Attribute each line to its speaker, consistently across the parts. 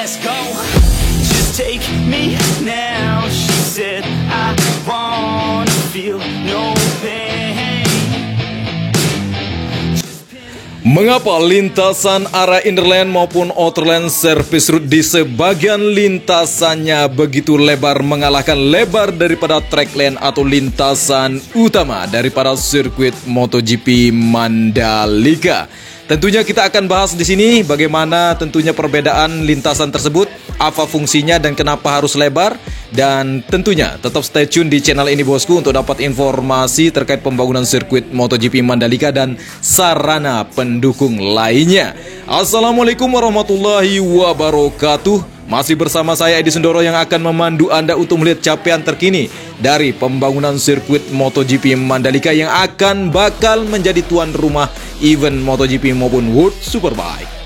Speaker 1: let's go. Just take me now. She said I wanna feel no pain.
Speaker 2: Mengapa lintasan area Innerland maupun Outerland Service Route di sebagian lintasannya begitu lebar mengalahkan lebar daripada track lane atau lintasan utama daripada sirkuit MotoGP Mandalika? Tentunya kita akan bahas di sini bagaimana tentunya perbedaan lintasan tersebut, apa fungsinya dan kenapa harus lebar. Dan tentunya tetap stay tune di channel ini bosku untuk dapat informasi terkait pembangunan sirkuit MotoGP Mandalika dan sarana pendukung lainnya. Assalamualaikum warahmatullahi wabarakatuh. Masih bersama saya Edi Sundoro yang akan memandu Anda untuk melihat capaian terkini dari pembangunan sirkuit MotoGP Mandalika yang akan bakal menjadi tuan rumah event MotoGP maupun World Superbike.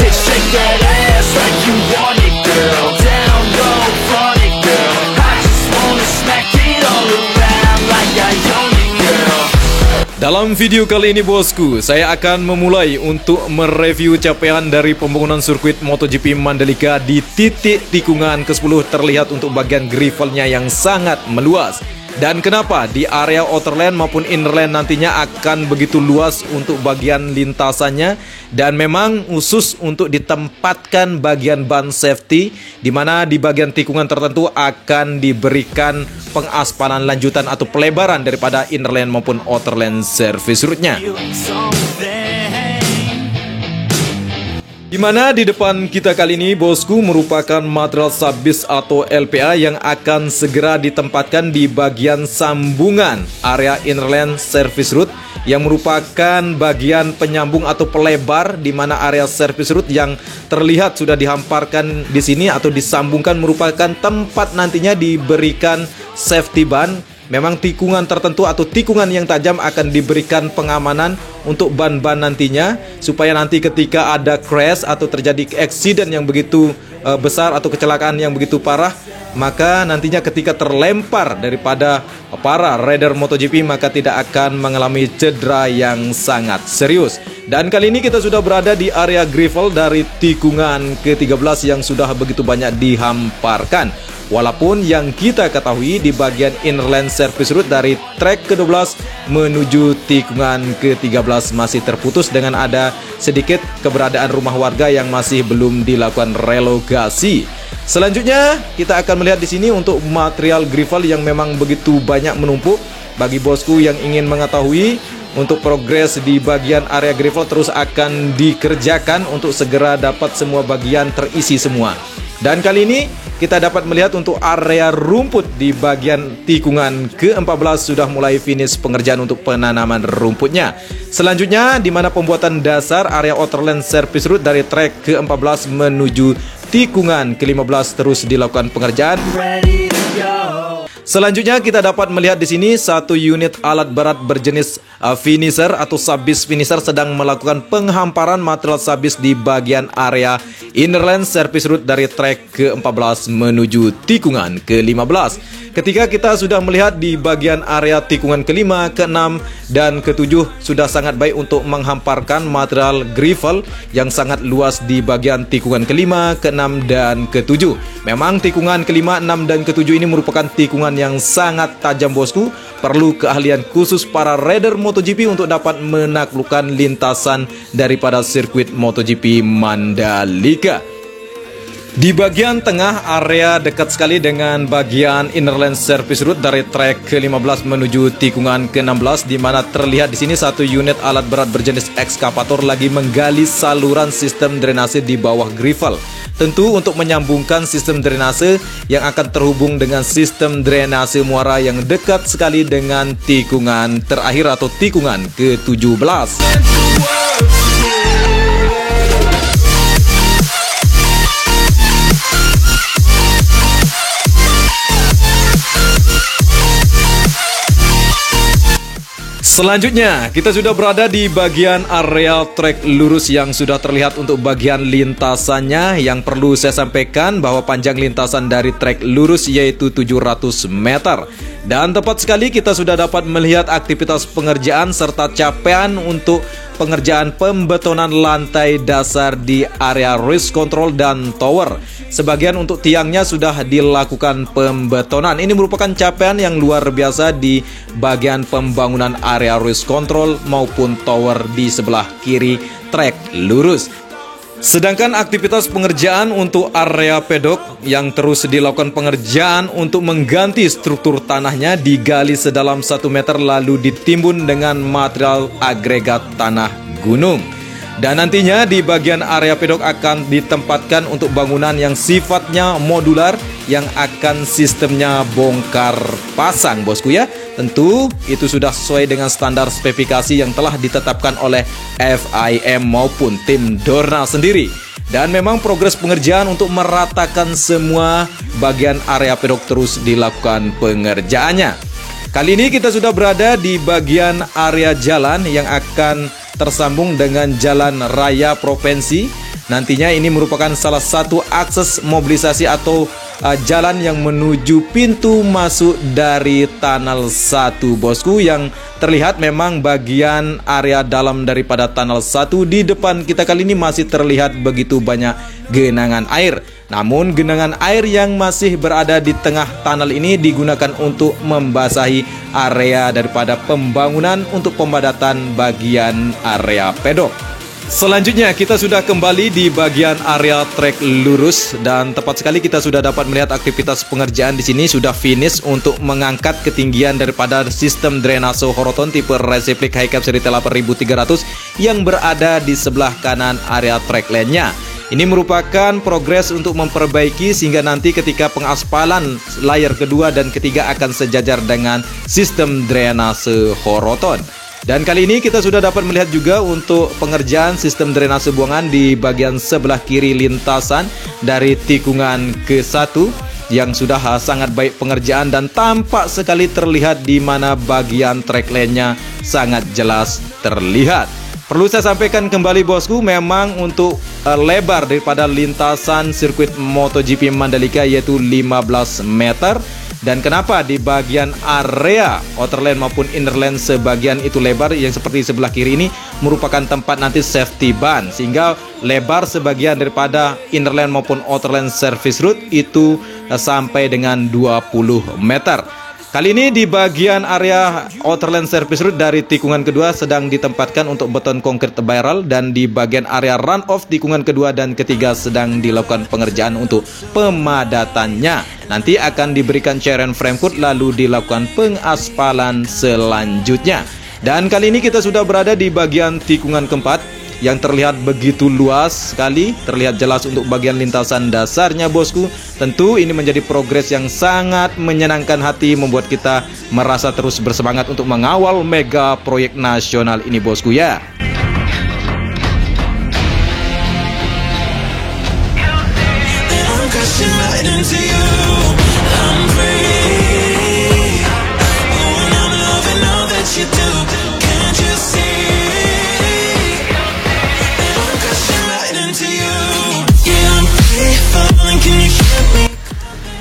Speaker 1: Shake that ass like you want it, girl. Down low, front it, girl. I just wanna smack it all around like I own it, girl.
Speaker 2: Dalam video kali ini bosku, saya akan memulai untuk mereview capaian dari pembangunan sirkuit MotoGP Mandalika di titik tikungan ke-10 terlihat untuk bagian gravelnya yang sangat meluas. Dan kenapa di area Outerland maupun Innerland nantinya akan begitu luas untuk bagian lintasannya. Dan memang khusus untuk ditempatkan bagian ban safety, di mana di bagian tikungan tertentu akan diberikan pengaspalan lanjutan atau pelebaran daripada Innerland maupun Outerland Service Route-nya. Di mana di depan kita kali ini bosku merupakan material subbase atau LPA yang akan segera ditempatkan di bagian sambungan area Innerland Service Route yang merupakan bagian penyambung atau pelebar, di mana area service route yang terlihat sudah dihamparkan di sini atau disambungkan merupakan tempat nantinya diberikan safety ban. Memang tikungan tertentu atau tikungan yang tajam akan diberikan pengamanan untuk ban-ban nantinya, supaya nanti ketika ada crash atau terjadi accident yang begitu besar atau kecelakaan yang begitu parah, maka nantinya ketika terlempar daripada para rider MotoGP maka tidak akan mengalami cedera yang sangat serius. Dan kali ini kita sudah berada di area gravel dari tikungan ke-13 yang sudah begitu banyak dihamparkan. Walaupun yang kita ketahui di bagian Innerland Service Route dari track ke-12 menuju tikungan ke-13 masih terputus dengan ada sedikit keberadaan rumah warga yang masih belum dilakukan relokasi. Selanjutnya kita akan melihat di sini untuk material gravel yang memang begitu banyak menumpuk. Bagi bosku yang ingin mengetahui untuk progres di bagian area gravel terus akan dikerjakan untuk segera dapat semua bagian terisi semua. Dan kali ini kita dapat melihat untuk area rumput di bagian tikungan ke-14 sudah mulai finish pengerjaan untuk penanaman rumputnya. Selanjutnya di mana pembuatan dasar area Outerland Service Route dari track ke-14 menuju tikungan ke-15 terus dilakukan pengerjaan. Selanjutnya kita dapat melihat di sini satu unit alat berat berjenis finisher atau subbase finisher sedang melakukan penghamparan material subbase di bagian area Innerland Service Route dari track ke-14 menuju tikungan ke-15. Ketika kita sudah melihat di bagian area tikungan ke-5, ke-6, dan ke-7 sudah sangat baik untuk menghamparkan material gravel yang sangat luas di bagian tikungan ke-5, ke-6, dan ke-7. Memang tikungan ke-5, 6, dan ke-7 ini merupakan tikungan yang sangat tajam bosku. Perlu keahlian khusus para rider MotoGP untuk dapat menaklukkan lintasan daripada sirkuit MotoGP Mandalika. Di bagian tengah area dekat sekali dengan bagian Innerland Service Route dari track ke-15 menuju tikungan ke-16, di mana terlihat di sini satu unit alat berat berjenis ekskavator lagi menggali saluran sistem drainase di bawah gravel. Tentu untuk menyambungkan sistem drainase yang akan terhubung dengan sistem drainase muara yang dekat sekali dengan tikungan terakhir atau tikungan ke-17. Selanjutnya, kita sudah berada di bagian area trek lurus yang sudah terlihat untuk bagian lintasannya. Yang perlu saya sampaikan bahwa panjang lintasan dari trek lurus yaitu 700 meter. Dan tepat sekali kita sudah dapat melihat aktivitas pengerjaan serta capaian untuk pengerjaan pembetonan lantai dasar di area race control dan tower. Sebagian untuk tiangnya sudah dilakukan pembetonan. Ini merupakan capaian yang luar biasa di bagian pembangunan area race control maupun tower di sebelah kiri trek lurus. Sedangkan aktivitas pengerjaan untuk area pedok yang terus dilakukan pengerjaan untuk mengganti struktur tanahnya digali sedalam 1 meter lalu ditimbun dengan material agregat tanah gunung. Dan nantinya di bagian area pedok akan ditempatkan untuk bangunan yang sifatnya modular yang akan sistemnya bongkar pasang, bosku ya. Tentu itu sudah sesuai dengan standar spesifikasi yang telah ditetapkan oleh FIM maupun tim Dorna sendiri. Dan memang progres pengerjaan untuk meratakan semua bagian area pedok terus dilakukan pengerjaannya. Kali ini kita sudah berada di bagian area jalan yang akan tersambung dengan jalan raya provinsi. Nantinya ini merupakan salah satu akses mobilisasi atau jalan yang menuju pintu masuk dari Tunnel 1, bosku, yang terlihat memang bagian area dalam daripada Tunnel 1. Di depan kita kali ini masih terlihat begitu banyak genangan air. Namun genangan air yang masih berada di tengah tunnel ini digunakan untuk membasahi area daripada pembangunan untuk pempadatan bagian area pedok. Selanjutnya kita sudah kembali di bagian area trek lurus dan tepat sekali kita sudah dapat melihat aktivitas pengerjaan di sini sudah finish untuk mengangkat ketinggian daripada sistem drainase horoton tipe resiplik high cap seri T8300 yang berada di sebelah kanan area trek lane-nya. Ini merupakan progres untuk memperbaiki sehingga nanti ketika pengaspalan layer kedua dan ketiga akan sejajar dengan sistem drainase horoton. Dan kali ini kita sudah dapat melihat juga untuk pengerjaan sistem drainase buangan di bagian sebelah kiri lintasan dari tikungan ke-1 yang sudah sangat baik pengerjaan dan tampak sekali terlihat di mana bagian track lane-nya sangat jelas terlihat. Perlu saya sampaikan kembali, bosku, memang untuk lebar daripada lintasan sirkuit MotoGP Mandalika yaitu 15 meter. Dan kenapa di bagian area outer lane maupun inner lane sebagian itu lebar yang seperti sebelah kiri ini merupakan tempat nanti safety ban, sehingga lebar sebagian daripada inner lane maupun outer lane service route itu sampai dengan 20 meter. Kali ini di bagian area outer lane service route dari tikungan kedua sedang ditempatkan untuk beton konkrit barrel, dan di bagian area run off tikungan kedua dan ketiga sedang dilakukan pengerjaan untuk pemadatannya. Nanti akan diberikan cairan frame coat lalu dilakukan pengaspalan selanjutnya. Dan kali ini kita sudah berada di bagian tikungan keempat yang terlihat begitu luas sekali, terlihat jelas untuk bagian lintasan dasarnya, bosku. Tentu ini menjadi progres yang sangat menyenangkan hati, membuat kita merasa terus bersemangat untuk mengawal mega proyek nasional ini, bosku ya.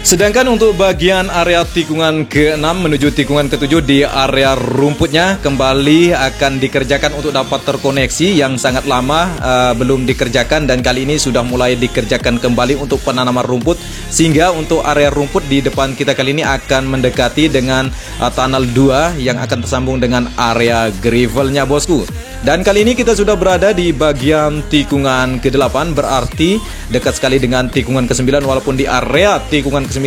Speaker 2: Sedangkan untuk bagian area tikungan ke-6 menuju tikungan ke-7 di area rumputnya kembali akan dikerjakan untuk dapat terkoneksi yang sangat lama belum dikerjakan, dan kali ini sudah mulai dikerjakan kembali untuk penanaman rumput, sehingga untuk area rumput di depan kita kali ini akan mendekati dengan tunnel 2 yang akan tersambung dengan area gravelnya, bosku. Dan kali ini kita sudah berada di bagian tikungan ke-8, berarti dekat sekali dengan tikungan ke-9, walaupun di area tikungan ke-9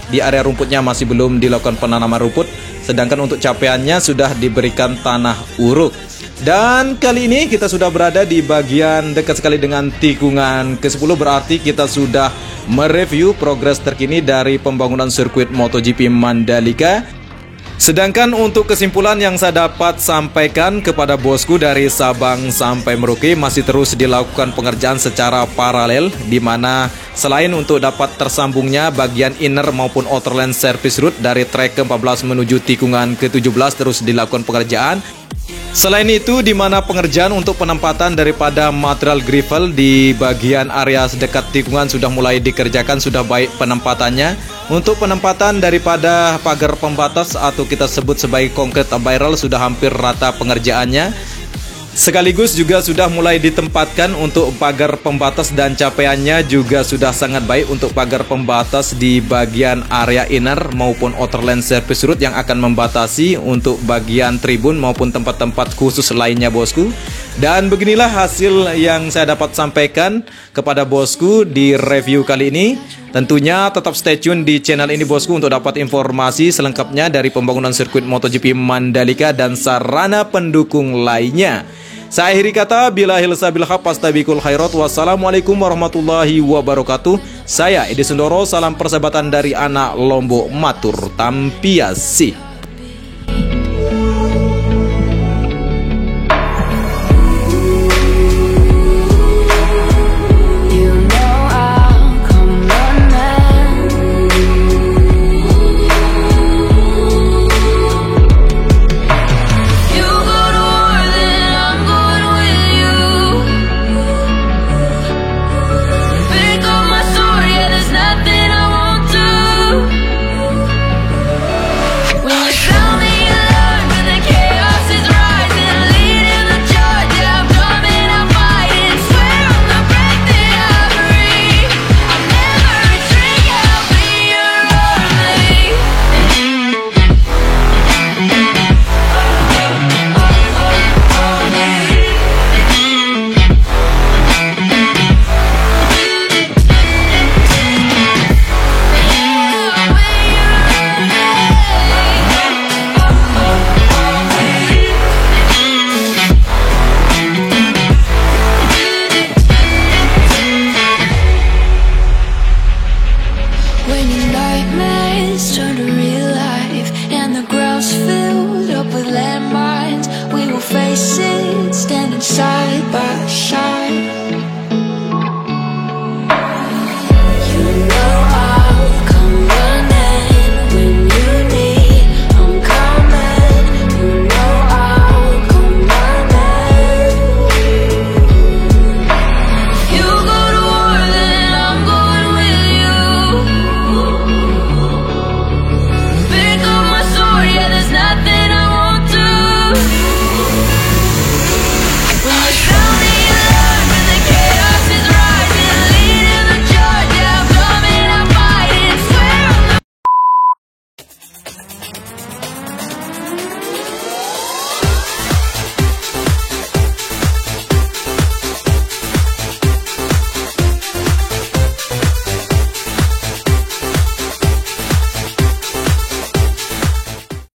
Speaker 2: di area rumputnya masih belum dilakukan penanaman rumput, sedangkan untuk capaiannya sudah diberikan tanah uruk. Dan kali ini kita sudah berada di bagian dekat sekali dengan tikungan ke-10, berarti kita sudah mereview progres terkini dari pembangunan sirkuit MotoGP Mandalika. Sedangkan untuk kesimpulan yang saya dapat sampaikan kepada bosku, dari Sabang sampai Merauke masih terus dilakukan pengerjaan secara paralel, di mana selain untuk dapat tersambungnya bagian inner maupun outer lane service route dari trek ke-14 menuju tikungan ke-17 terus dilakukan pengerjaan. Selain itu, di mana pengerjaan untuk penempatan daripada material gravel di bagian area sedekat tikungan sudah mulai dikerjakan, sudah baik penempatannya. Untuk penempatan daripada pagar pembatas atau kita sebut sebagai concrete barrel sudah hampir rata pengerjaannya. Sekaligus juga sudah mulai ditempatkan untuk pagar pembatas dan capaiannya juga sudah sangat baik untuk pagar pembatas di bagian area inner maupun outer lane service road yang akan membatasi untuk bagian tribun maupun tempat-tempat khusus lainnya bosku. Dan beginilah hasil yang saya dapat sampaikan kepada bosku di review kali ini. Tentunya tetap stay tune di channel ini bosku untuk dapat informasi selengkapnya dari pembangunan sirkuit MotoGP Mandalika dan sarana pendukung lainnya. Saya akhiri kata, bilahil sabil haq fastabikul khairat. Wassalamualaikum warahmatullahi wabarakatuh. Saya Edi Sundoro, salam persahabatan dari anak Lombok, matur tampiasi.